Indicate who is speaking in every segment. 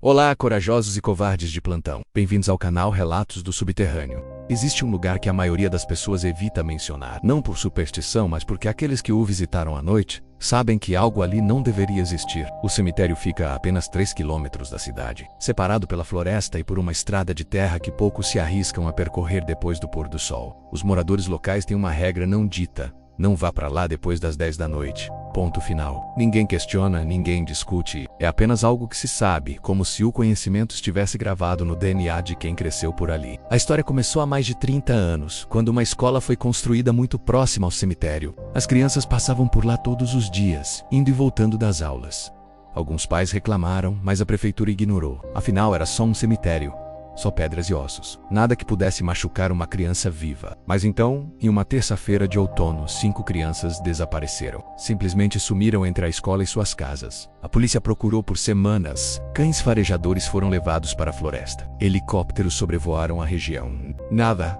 Speaker 1: Olá, corajosos e covardes de plantão. Bem-vindos ao canal Relatos do Subterrâneo. Existe um lugar que a maioria das pessoas evita mencionar, não por superstição, mas porque aqueles que o visitaram à noite sabem que algo ali não deveria existir. O cemitério fica a apenas 3 quilômetros da cidade, separado pela floresta e por uma estrada de terra que poucos se arriscam a percorrer depois do pôr do sol. Os moradores locais têm uma regra não dita: não vá para lá depois das 10 da noite. Ponto final. Ninguém questiona, ninguém discute. É apenas algo que se sabe, como se o conhecimento estivesse gravado no DNA de quem cresceu por ali. A história começou há mais de 30 anos, quando uma escola foi construída muito próxima ao cemitério. As crianças passavam por lá todos os dias, indo e voltando das aulas. Alguns pais reclamaram, mas a prefeitura ignorou. Afinal, era só um cemitério. Só pedras e ossos. Nada que pudesse machucar uma criança viva. Mas então, em uma terça-feira de outono, 5 crianças desapareceram. Simplesmente sumiram entre a escola e suas casas. A polícia procurou por semanas. Cães farejadores foram levados para a floresta. Helicópteros sobrevoaram a região. Nada.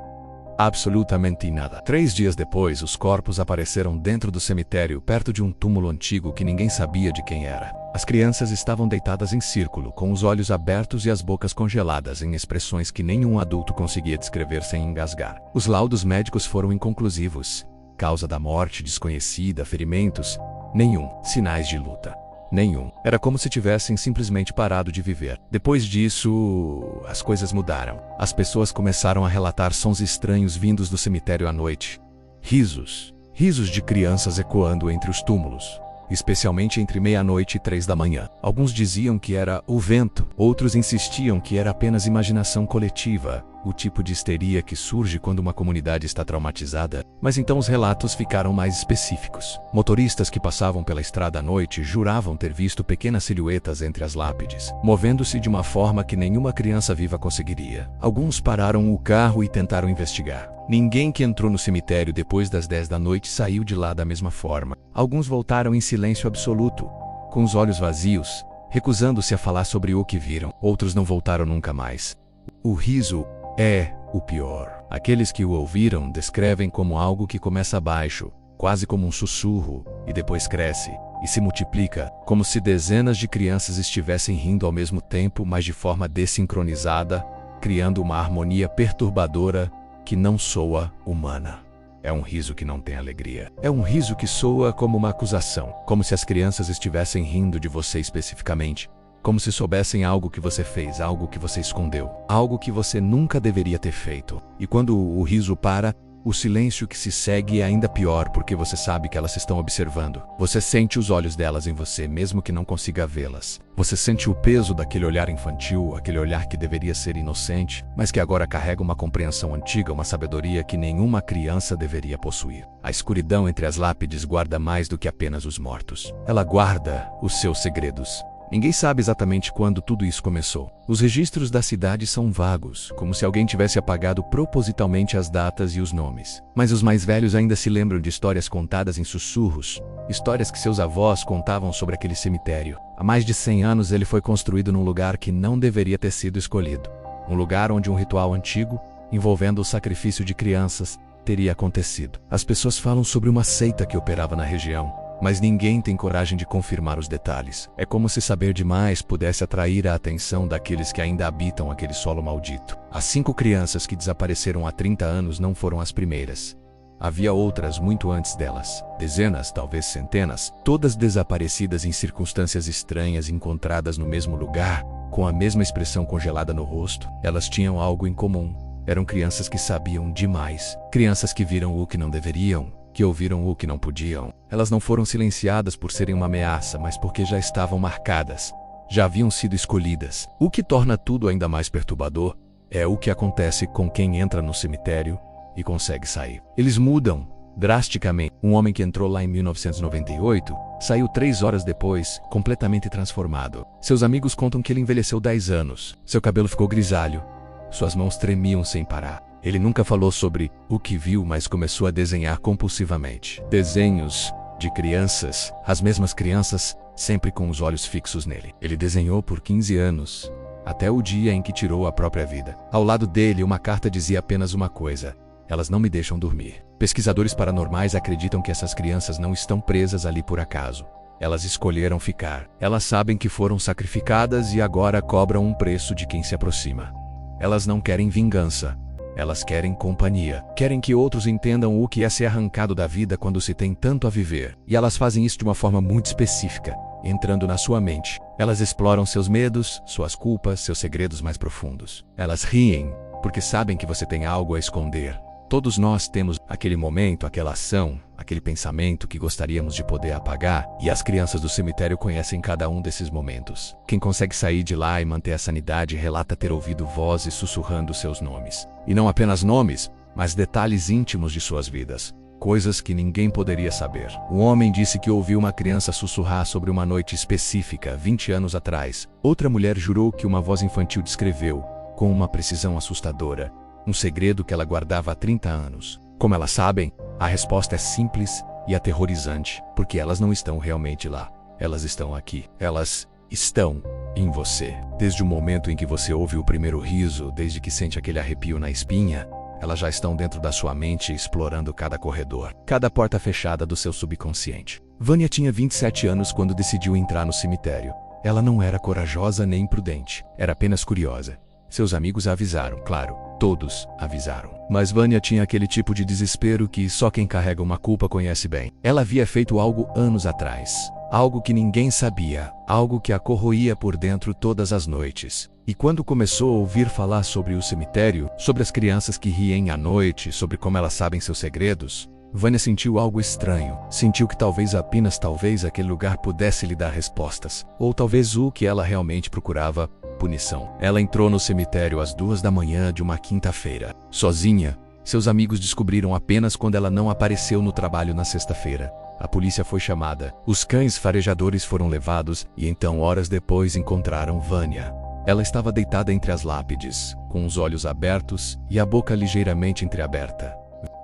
Speaker 1: Absolutamente nada. 3 dias depois, os corpos apareceram dentro do cemitério, perto de um túmulo antigo que ninguém sabia de quem era. As crianças estavam deitadas em círculo, com os olhos abertos e as bocas congeladas em expressões que nenhum adulto conseguia descrever sem engasgar. Os laudos médicos foram inconclusivos. Causa da morte desconhecida, ferimentos, nenhum. Sinais de luta, nenhum. Era como se tivessem simplesmente parado de viver. Depois disso, as coisas mudaram. As pessoas começaram a relatar sons estranhos vindos do cemitério à noite. Risos. Risos de crianças ecoando entre os túmulos, especialmente entre meia-noite e 3 da manhã. Alguns diziam que era o vento, outros insistiam que era apenas imaginação coletiva, o tipo de histeria que surge quando uma comunidade está traumatizada. Mas então os relatos ficaram mais específicos. Motoristas que passavam pela estrada à noite juravam ter visto pequenas silhuetas entre as lápides, movendo-se de uma forma que nenhuma criança viva conseguiria. Alguns pararam o carro e tentaram investigar. Ninguém que entrou no cemitério depois das 10 da noite saiu de lá da mesma forma. Alguns voltaram em silêncio absoluto, com os olhos vazios, recusando-se a falar sobre o que viram. Outros não voltaram nunca mais. O riso é o pior. Aqueles que o ouviram descrevem como algo que começa baixo, quase como um sussurro, e depois cresce e se multiplica, como se dezenas de crianças estivessem rindo ao mesmo tempo, mas de forma desincronizada, criando uma harmonia perturbadora que não soa humana. É um riso que não tem alegria. É um riso que soa como uma acusação, como se as crianças estivessem rindo de você especificamente, como se soubessem algo que você fez, algo que você escondeu, algo que você nunca deveria ter feito. E quando o riso para, o silêncio que se segue é ainda pior, porque você sabe que elas estão observando. Você sente os olhos delas em você, mesmo que não consiga vê-las. Você sente o peso daquele olhar infantil, aquele olhar que deveria ser inocente, mas que agora carrega uma compreensão antiga, uma sabedoria que nenhuma criança deveria possuir. A escuridão entre as lápides guarda mais do que apenas os mortos. Ela guarda os seus segredos. Ninguém sabe exatamente quando tudo isso começou. Os registros da cidade são vagos, como se alguém tivesse apagado propositalmente as datas e os nomes. Mas os mais velhos ainda se lembram de histórias contadas em sussurros, histórias que seus avós contavam sobre aquele cemitério. Há mais de 100 anos ele foi construído num lugar que não deveria ter sido escolhido. Um lugar onde um ritual antigo, envolvendo o sacrifício de crianças, teria acontecido. As pessoas falam sobre uma seita que operava na região, mas ninguém tem coragem de confirmar os detalhes. É como se saber demais pudesse atrair a atenção daqueles que ainda habitam aquele solo maldito. As 5 crianças que desapareceram há 30 anos não foram as primeiras. Havia outras muito antes delas. Dezenas, talvez centenas, todas desaparecidas em circunstâncias estranhas, encontradas no mesmo lugar, com a mesma expressão congelada no rosto. Elas tinham algo em comum. Eram crianças que sabiam demais. Crianças que viram o que não deveriam, que ouviram o que não podiam. Elas não foram silenciadas por serem uma ameaça, mas porque já estavam marcadas, já haviam sido escolhidas. O que torna tudo ainda mais perturbador é o que acontece com quem entra no cemitério e consegue sair. Eles mudam drasticamente. Um homem que entrou lá em 1998 saiu 3 horas depois, completamente transformado. Seus amigos contam que ele envelheceu 10 anos. Seu cabelo ficou grisalho, suas mãos tremiam sem parar. Ele nunca falou sobre o que viu, mas começou a desenhar compulsivamente. Desenhos de crianças, as mesmas crianças, sempre com os olhos fixos nele. Ele desenhou por 15 anos, até o dia em que tirou a própria vida. Ao lado dele, uma carta dizia apenas uma coisa: elas não me deixam dormir. Pesquisadores paranormais acreditam que essas crianças não estão presas ali por acaso. Elas escolheram ficar. Elas sabem que foram sacrificadas e agora cobram um preço de quem se aproxima. Elas não querem vingança. Elas querem companhia. Querem que outros entendam o que é ser arrancado da vida quando se tem tanto a viver. E elas fazem isso de uma forma muito específica, entrando na sua mente. Elas exploram seus medos, suas culpas, seus segredos mais profundos. Elas riem, porque sabem que você tem algo a esconder. Todos nós temos aquele momento, aquela ação, aquele pensamento que gostaríamos de poder apagar, e as crianças do cemitério conhecem cada um desses momentos. Quem consegue sair de lá e manter a sanidade relata ter ouvido vozes sussurrando seus nomes. E não apenas nomes, mas detalhes íntimos de suas vidas. Coisas que ninguém poderia saber. Um homem disse que ouviu uma criança sussurrar sobre uma noite específica, 20 anos atrás. Outra mulher jurou que uma voz infantil descreveu, com uma precisão assustadora, um segredo que ela guardava há 30 anos. Como elas sabem, a resposta é simples e aterrorizante, porque elas não estão realmente lá. Elas estão aqui. Elas estão em você. Desde o momento em que você ouve o primeiro riso, desde que sente aquele arrepio na espinha, elas já estão dentro da sua mente explorando cada corredor, cada porta fechada do seu subconsciente. Vânia tinha 27 anos quando decidiu entrar no cemitério. Ela não era corajosa nem imprudente, era apenas curiosa. Seus amigos a avisaram, claro, todos avisaram. Mas Vânia tinha aquele tipo de desespero que só quem carrega uma culpa conhece bem. Ela havia feito algo anos atrás. Algo que ninguém sabia, algo que a corroía por dentro todas as noites. E quando começou a ouvir falar sobre o cemitério, sobre as crianças que riem à noite, sobre como elas sabem seus segredos, Vânia sentiu algo estranho. Sentiu que talvez apenas talvez aquele lugar pudesse lhe dar respostas. Ou talvez o que ela realmente procurava, punição. Ela entrou no cemitério às 2 da manhã de uma quinta-feira. Sozinha, seus amigos descobriram apenas quando ela não apareceu no trabalho na sexta-feira. A polícia foi chamada. Os cães farejadores foram levados e então, horas depois, encontraram Vânia. Ela estava deitada entre as lápides, com os olhos abertos e a boca ligeiramente entreaberta.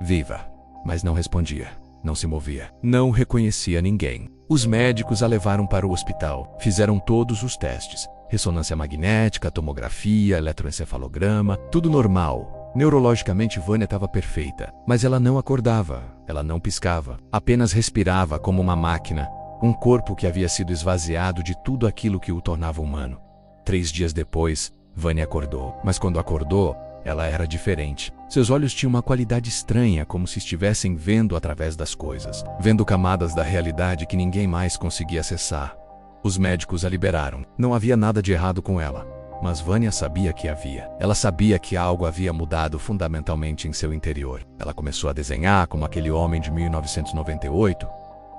Speaker 1: Viva! Mas não respondia, não se movia, não reconhecia ninguém. Os médicos a levaram para o hospital, fizeram todos os testes. Ressonância magnética, tomografia, eletroencefalograma, tudo normal. Neurologicamente, Vânia estava perfeita, mas ela não acordava, ela não piscava, apenas respirava como uma máquina, um corpo que havia sido esvaziado de tudo aquilo que o tornava humano. 3 dias depois, Vânia acordou, mas quando acordou, ela era diferente. Seus olhos tinham uma qualidade estranha, como se estivessem vendo através das coisas, vendo camadas da realidade que ninguém mais conseguia acessar. Os médicos a liberaram. Não havia nada de errado com ela, mas Vânia sabia que havia. Ela sabia que algo havia mudado fundamentalmente em seu interior. Ela começou a desenhar como aquele homem de 1998,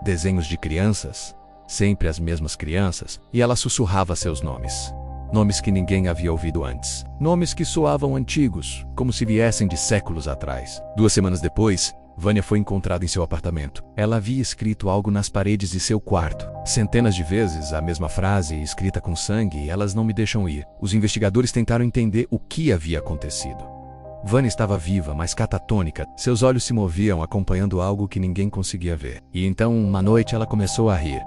Speaker 1: desenhos de crianças, sempre as mesmas crianças, e ela sussurrava seus nomes. Nomes que ninguém havia ouvido antes. Nomes que soavam antigos, como se viessem de séculos atrás. 2 semanas depois, Vânia foi encontrada em seu apartamento. Ela havia escrito algo nas paredes de seu quarto. Centenas de vezes, a mesma frase, escrita com sangue, elas não me deixam ir. Os investigadores tentaram entender o que havia acontecido. Vânia estava viva, mas catatônica. Seus olhos se moviam acompanhando algo que ninguém conseguia ver. E então, uma noite, ela começou a rir.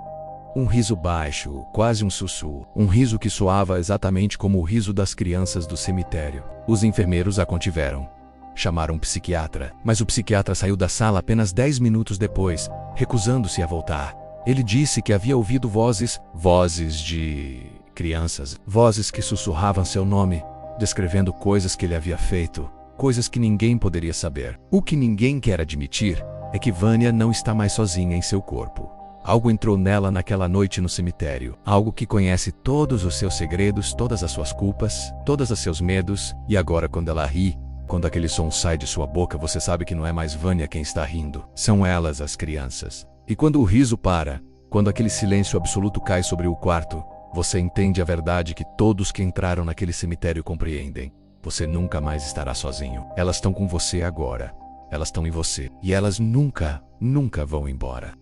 Speaker 1: Um riso baixo, quase um sussurro. Um riso que soava exatamente como o riso das crianças do cemitério. Os enfermeiros a contiveram. Chamaram um psiquiatra, mas o psiquiatra saiu da sala apenas 10 minutos depois, recusando-se a voltar. Ele disse que havia ouvido vozes de crianças, vozes que sussurravam seu nome, descrevendo coisas que ele havia feito, coisas que ninguém poderia saber. O que ninguém quer admitir é que Vânia não está mais sozinha em seu corpo. Algo entrou nela naquela noite no cemitério. Algo que conhece todos os seus segredos, todas as suas culpas, todos os seus medos. E agora, quando ela ri, quando aquele som sai de sua boca, você sabe que não é mais Vânia quem está rindo. São elas, as crianças. E quando o riso para, quando aquele silêncio absoluto cai sobre o quarto, você entende a verdade que todos que entraram naquele cemitério compreendem. Você nunca mais estará sozinho. Elas estão com você agora. Elas estão em você. E elas nunca, nunca vão embora.